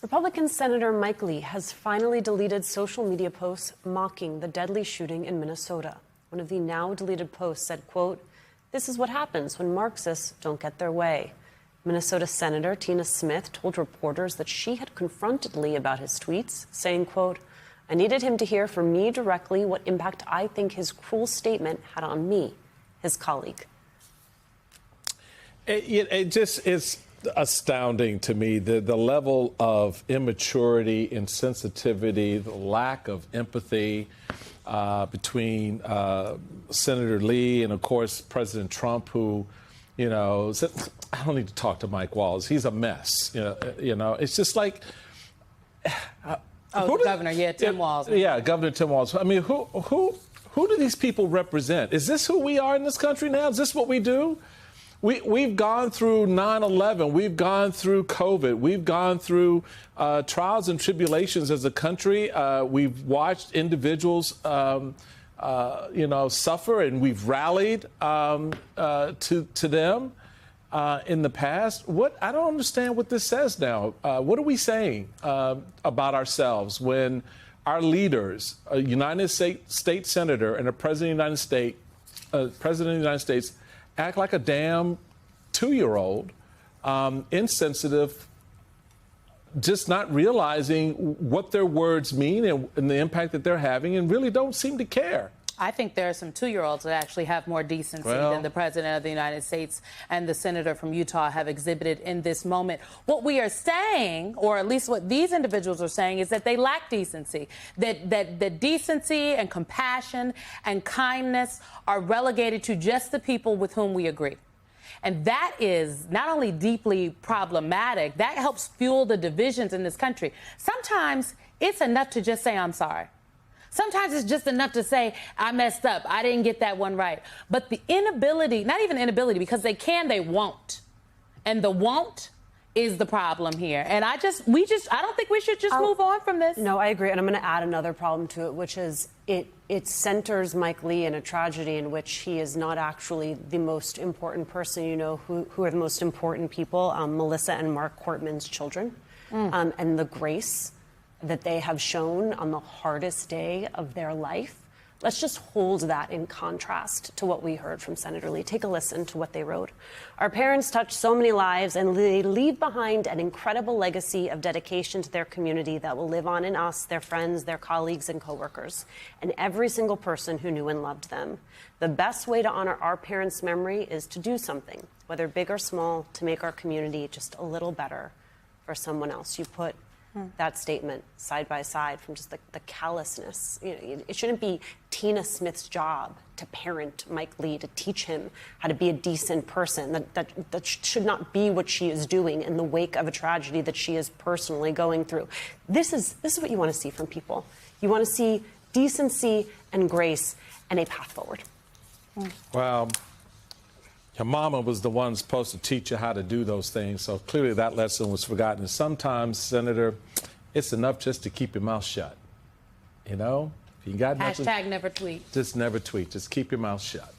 Republican Senator Mike Lee has finally deleted social media posts mocking the deadly shooting in Minnesota. One of the now deleted posts said, quote, "This is what happens when Marxists don't get their way." Minnesota Senator Tina Smith told reporters that she had confronted Lee about his tweets, saying, quote, "I needed him to hear from me directly what impact I think his cruel statement had on me," his colleague. It just is astounding to me, the level of immaturity, insensitivity, the lack of empathy between Senator Lee and, of course, President Trump, who, you know, said, I don't need to talk to Mike Walls. He's a mess. You know, it's just like. Governor, Tim Walz. Yeah, Governor Tim Walz. I mean, who do these people represent? Is this who we are in this country now? Is this what we do? We've gone through 9/11. We've gone through COVID. We've gone through trials and tribulations as a country. We've watched individuals, suffer, and we've rallied to them in the past. I don't understand what this says now. What are we saying about ourselves when our leaders, a United States Senator and a President of the United States, act like a damn 2-year-old, insensitive, just not realizing what their words mean and the impact that they're having, and really don't seem to care. I think there are some 2-year-olds that actually have more decency than the President of the United States and the Senator from Utah have exhibited in this moment. What we are saying, or at least what these individuals are saying, is that they lack decency, that decency and compassion and kindness are relegated to just the people with whom we agree. And that is not only deeply problematic, that helps fuel the divisions in this country. Sometimes it's enough to just say, "I'm sorry." Sometimes it's just enough to say, "I messed up. I didn't get that one right." But the inability, not even inability, because they won't. And the won't is the problem here. And I don't think we should just move on from this. No, I agree. And I'm going to add another problem to it, which is it centers Mike Lee in a tragedy in which he is not actually the most important person. You know, who are the most important people? Melissa and Mark Cortman's children, and the grace that they have shown on the hardest day of their life. Let's just hold that in contrast to what we heard from Senator Lee. Take a listen to what they wrote. "Our parents touched so many lives, and they leave behind an incredible legacy of dedication to their community that will live on in us, their friends, their colleagues, and coworkers, and every single person who knew and loved them. The best way to honor our parents' memory is to do something, whether big or small, to make our community just a little better for someone else." You put that statement side by side from just the callousness. You know, it shouldn't be Tina Smith's job to parent Mike Lee, to teach him how to be a decent person. That should not be what she is doing in the wake of a tragedy that she is personally going through. This is what you want to see from people. You want to see decency and grace and a path forward. Well, your mama was the one supposed to teach you how to do those things, so clearly that lesson was forgotten. And sometimes, Senator, it's enough just to keep your mouth shut. You know, if you got nothing, # never tweet. Just never tweet. Just keep your mouth shut.